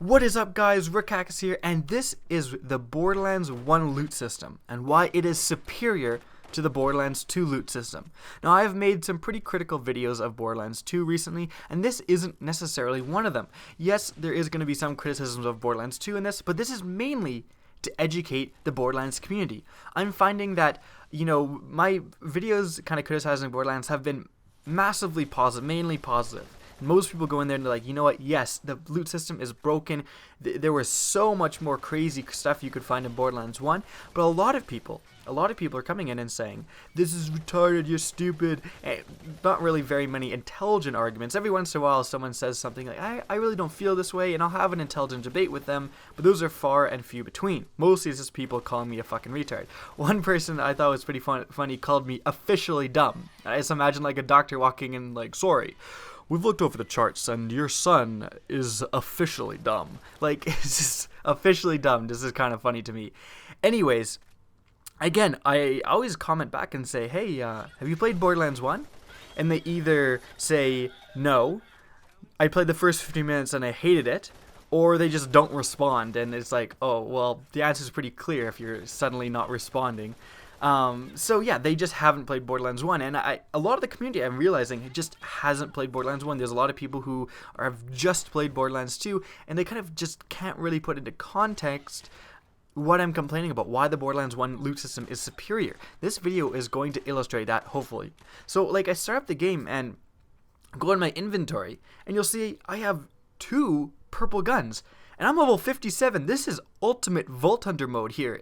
What is up, guys? Rickax here, and this is the Borderlands 1 loot system and why it is superior to the Borderlands 2 loot system. Now, I have made some pretty critical videos of Borderlands 2 recently, and this isn't necessarily one of them. Yes, there is going to be some criticisms of Borderlands 2 in this, but this is mainly to educate the Borderlands community. I'm finding that, my videos kind of criticizing Borderlands have been massively positive, mainly positive. Most people go in there and they're like, you know what, yes, the loot system is broken. There was so much more crazy stuff you could find in Borderlands 1, but a lot of people are coming in and saying, this is retarded, you're stupid, and not really very many intelligent arguments. Every once in a while someone says something like, I really don't feel this way, and I'll have an intelligent debate with them, but those are far and few between. Mostly it's just people calling me a fucking retard. One person I thought was pretty funny called me officially dumb. I just imagine like a doctor walking in like, sorry, we've looked over the charts and your son is officially dumb. Like, it's just officially dumb. This is kind of funny to me. Anyways, again, I always comment back and say, hey, have you played Borderlands 1? And they either say, no, I played the first 15 minutes and I hated it, or they just don't respond. And it's like, oh, well, the answer is pretty clear if you're suddenly not responding. So yeah, they just haven't played Borderlands 1, and a lot of the community, I'm realizing, just hasn't played Borderlands 1. There's a lot of people who have just played Borderlands 2, and they kind of just can't really put into context what I'm complaining about, why the Borderlands 1 loot system is superior. This video is going to illustrate that, hopefully. So, like, I start up the game and go in my inventory, and you'll see I have 2 purple guns. And I'm level 57. This is ultimate Vault Hunter mode here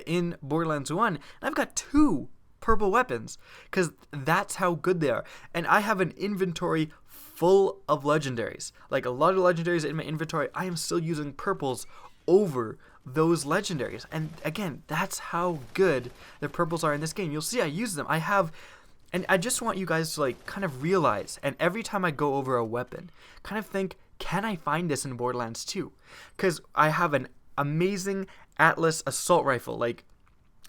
in Borderlands 1. And I've got 2 purple weapons because that's how good they are. And I have an inventory full of legendaries. Like a lot of legendaries in my inventory, I am still using purples over those legendaries. And again, that's how good the purples are in this game. You'll see I use them. And I just want you guys to like kind of realize, and every time I go over a weapon, kind of think, can I find this in Borderlands 2? Because I have an amazing Atlas assault rifle, like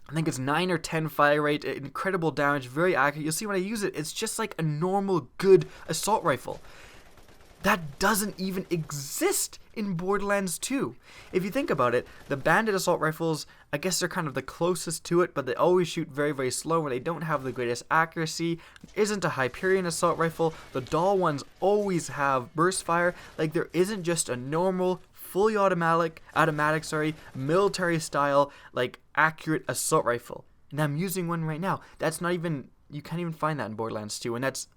I think it's 9 or 10 fire rate, incredible damage, very accurate. You'll see when I use it, it's just like a normal good assault rifle. That doesn't even exist in Borderlands 2. If you think about it, the bandit assault rifles, I guess they're kind of the closest to it, but they always shoot very, very slow and they don't have the greatest accuracy. Isn't a Hyperion assault rifle. The doll ones always have burst fire. Like, there isn't just a normal, fully automatic, military style, like, accurate assault rifle. And I'm using one right now. That's not even, you can't even find that in Borderlands 2, and that's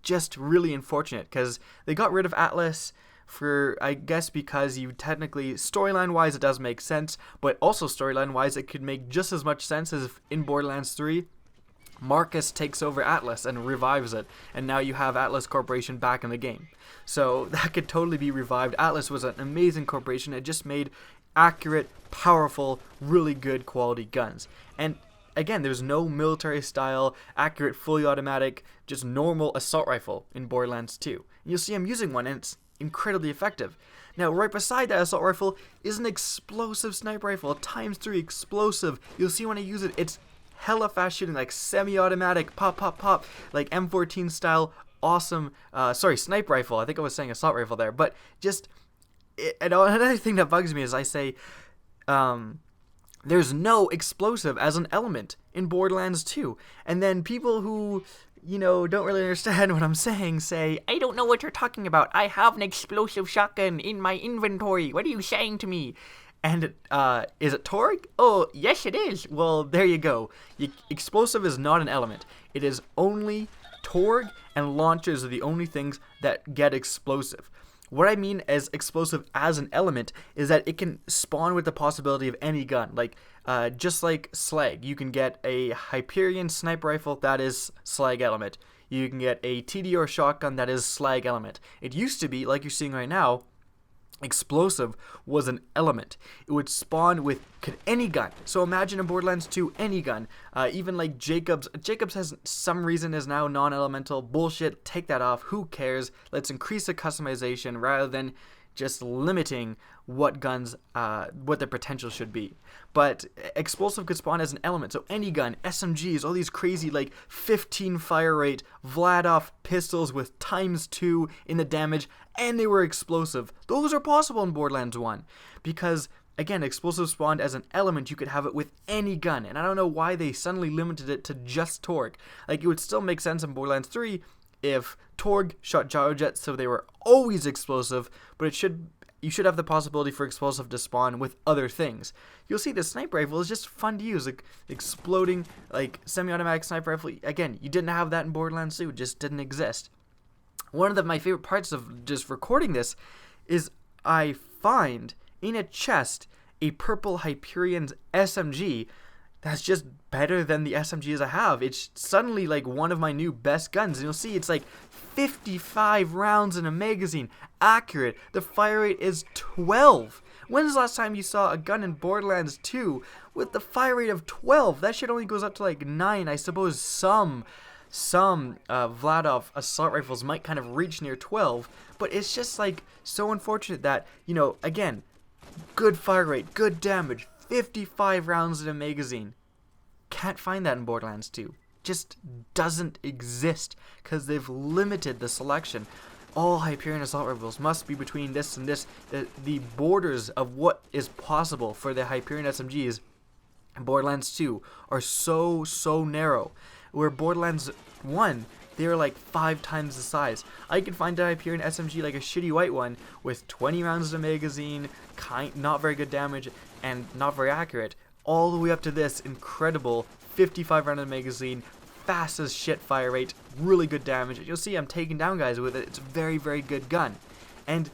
just really unfortunate because they got rid of Atlas for, I guess, because you technically, storyline wise it does make sense, but also storyline wise it could make just as much sense as if in Borderlands 3 Marcus takes over Atlas and revives it, and now you have Atlas Corporation back in the game. So that could totally be revived. Atlas was an amazing corporation. It just made accurate, powerful, really good quality guns. And again, there's no military style, accurate, fully automatic, just normal assault rifle in Borderlands 2. And you'll see I'm using one and it's incredibly effective. Now, right beside that assault rifle is an explosive sniper rifle, a ×3 explosive. You'll see when I use it, it's hella fast shooting, like semi-automatic, pop, pop, pop, like M14 style, awesome, sniper rifle. I think I was saying assault rifle there, but just, and another thing that bugs me is I say, there's no explosive as an element in Borderlands 2. And then people who, don't really understand what I'm saying say, I don't know what you're talking about. I have an explosive shotgun in my inventory. What are you saying to me? And is it Torg? Oh, yes it is. Well, there you go. Explosive is not an element. It is only Torg and launchers are the only things that get explosive. What I mean as explosive as an element is that it can spawn with the possibility of any gun. Like, just like Slag, you can get a Hyperion sniper rifle, that is Slag element. You can get a TDR shotgun, that is Slag element. It used to be, like you're seeing right now, explosive was an element. It would spawn with any gun. So imagine in Borderlands 2, any gun. Even like Jacobs. Jacobs has some reason is now non-elemental. Bullshit. Take that off. Who cares? Let's increase the customization rather than just limiting what guns, what their potential should be. But explosive could spawn as an element, so any gun, SMGs, all these crazy like 15 fire rate Vladoff pistols with ×2 in the damage, and they were explosive. Those are possible in Borderlands 1 because, again, explosive spawned as an element. You could have it with any gun, and I don't know why they suddenly limited it to just Torgue. Like, it would still make sense in Borderlands 3 if Torgue shot gyrojets so they were always explosive, but you should have the possibility for explosive to spawn with other things. You'll see the sniper rifle is just fun to use, like exploding, like semi-automatic sniper rifle. Again, you didn't have that in Borderlands 2, it just didn't exist. One of my favorite parts of just recording this is I find in a chest a purple Hyperion SMG that's just better than the SMGs I have. It's suddenly like one of my new best guns, and you'll see it's like 55 rounds in a magazine, accurate. The fire rate is 12. When's the last time you saw a gun in Borderlands 2 with the fire rate of 12? That shit only goes up to like 9. I suppose some Vladoff assault rifles might kind of reach near 12, but it's just like so unfortunate that, you know, again, good fire rate, good damage, 55 rounds in a magazine. Can't find that in Borderlands 2. Just doesn't exist because they've limited the selection. All Hyperion assault rifles must be between this and this. The borders of what is possible for the Hyperion SMGs in Borderlands 2 are so narrow. Where Borderlands 1, they are like 5 times the size. I could find a Hyperion SMG, like a shitty white one, with 20 rounds in a magazine, not very good damage, and not very accurate, all the way up to this incredible 55 round in a magazine, fast as shit fire rate, really good damage. You'll see I'm taking down guys with it. It's a very, very good gun. And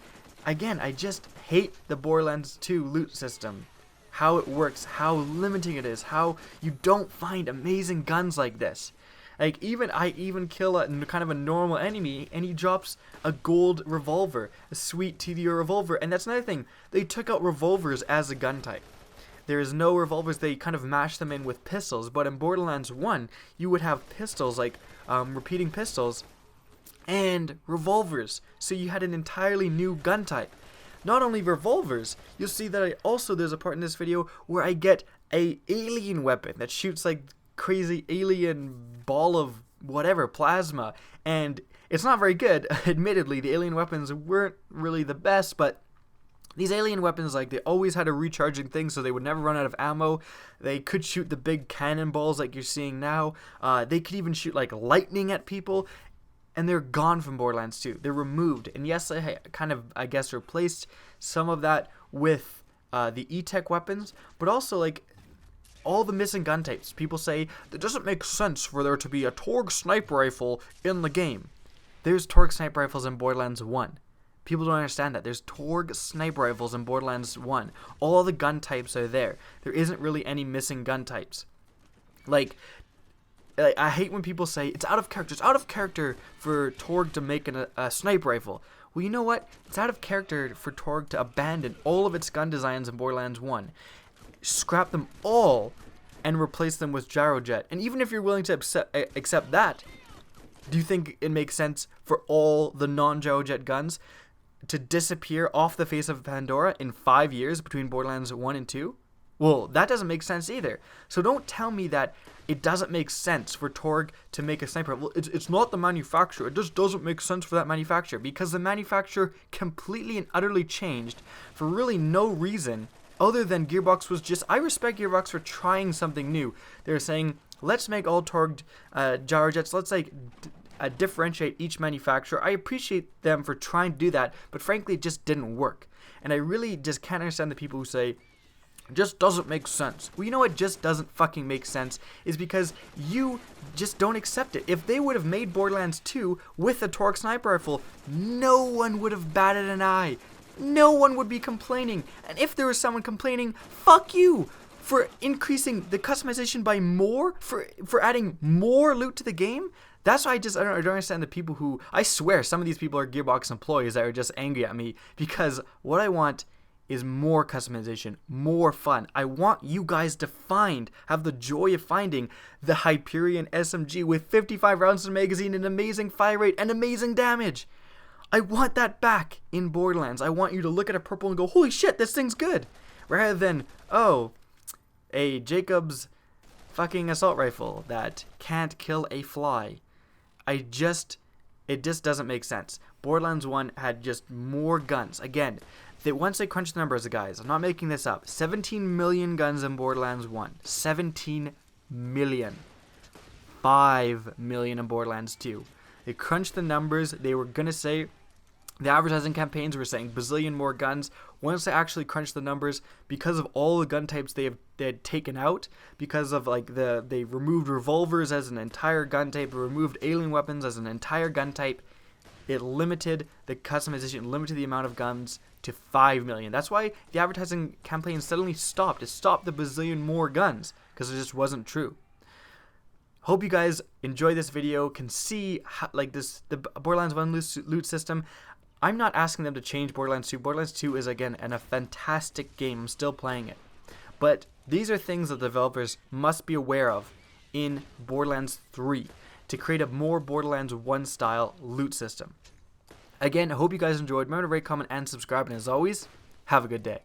again, I just hate the Borderlands 2 loot system. How it works, how limiting it is, how you don't find amazing guns like this. Like, I even kill a kind of a normal enemy, and he drops a gold revolver, a sweet TDR revolver. And that's another thing, they took out revolvers as a gun type. There is no revolvers, they kind of mash them in with pistols, but in Borderlands 1, you would have pistols, like repeating pistols, and revolvers, so you had an entirely new gun type. Not only revolvers, you'll see that there's a part in this video where I get a alien weapon that shoots like crazy alien ball of whatever, plasma, and it's not very good. Admittedly, the alien weapons weren't really the best, but these alien weapons, like, they always had a recharging thing, so they would never run out of ammo. They could shoot the big cannonballs like you're seeing now. They could even shoot like lightning at people. And they're gone from Borderlands 2. They're removed. And yes, I kind of, I guess, replaced some of that with the E-Tech weapons. But also, like, all the missing gun types. People say, it doesn't make sense for there to be a Torgue sniper rifle in the game. There's Torgue sniper rifles in Borderlands 1. People don't understand that. There's Torgue sniper rifles in Borderlands 1. All the gun types are there. There isn't really any missing gun types. Like, I hate when people say, it's out of character. It's out of character for Torgue to make a sniper rifle. Well, you know what? It's out of character for Torgue to abandon all of its gun designs in Borderlands 1. Scrap them all and replace them with gyrojet. And even if you're willing to accept that, do you think it makes sense for all the non-gyrojet guns to disappear off the face of Pandora in 5 years between Borderlands 1 and 2? Well, that doesn't make sense either. So don't tell me that it doesn't make sense for Torgue to make a sniper. Well, it's not the manufacturer. It just doesn't make sense for that manufacturer because the manufacturer completely and utterly changed for really no reason other than Gearbox was just... I respect Gearbox for trying something new. They're saying, let's make all Torgue gyrojets. Let's like differentiate each manufacturer. I appreciate them for trying to do that, but frankly, it just didn't work. And I really just can't understand the people who say, just doesn't make sense. Well, you know what just doesn't fucking make sense is because you just don't accept it. If they would have made Borderlands 2 with a Torgue sniper rifle, no one would have batted an eye. No one would be complaining. And if there was someone complaining, fuck you for increasing the customization by more, for adding more loot to the game. That's why I don't understand the people who, I swear some of these people are Gearbox employees that are just angry at me because what I want is more customization, more fun. I want you guys to have the joy of finding the Hyperion SMG with 55 rounds in a magazine and amazing fire rate and amazing damage. I want that back in Borderlands. I want you to look at a purple and go, holy shit, this thing's good. Rather than, oh, a Jacob's fucking assault rifle that can't kill a fly. It just doesn't make sense. Borderlands 1 had just more guns. Again, once they crunch the numbers, guys, I'm not making this up. 17 million guns in Borderlands 1. 17 million. 5 million in Borderlands 2. They crunched the numbers. They were going to say, the advertising campaigns were saying bazillion more guns. Once they actually crunched the numbers, because of all the gun types they had taken out, because of like they removed revolvers as an entire gun type, removed alien weapons as an entire gun type, it limited the customization, limited the amount of guns to 5 million. That's why the advertising campaign suddenly stopped. It stopped the bazillion more guns because it just wasn't true. Hope you guys enjoy this video, can see how, like the Borderlands 1 loot system. I'm not asking them to change Borderlands 2. Borderlands 2 is, again, a fantastic game. I'm still playing it. But these are things that developers must be aware of in Borderlands 3 to create a more Borderlands 1 style loot system. Again, I hope you guys enjoyed. Remember to rate, comment, and subscribe. And as always, have a good day.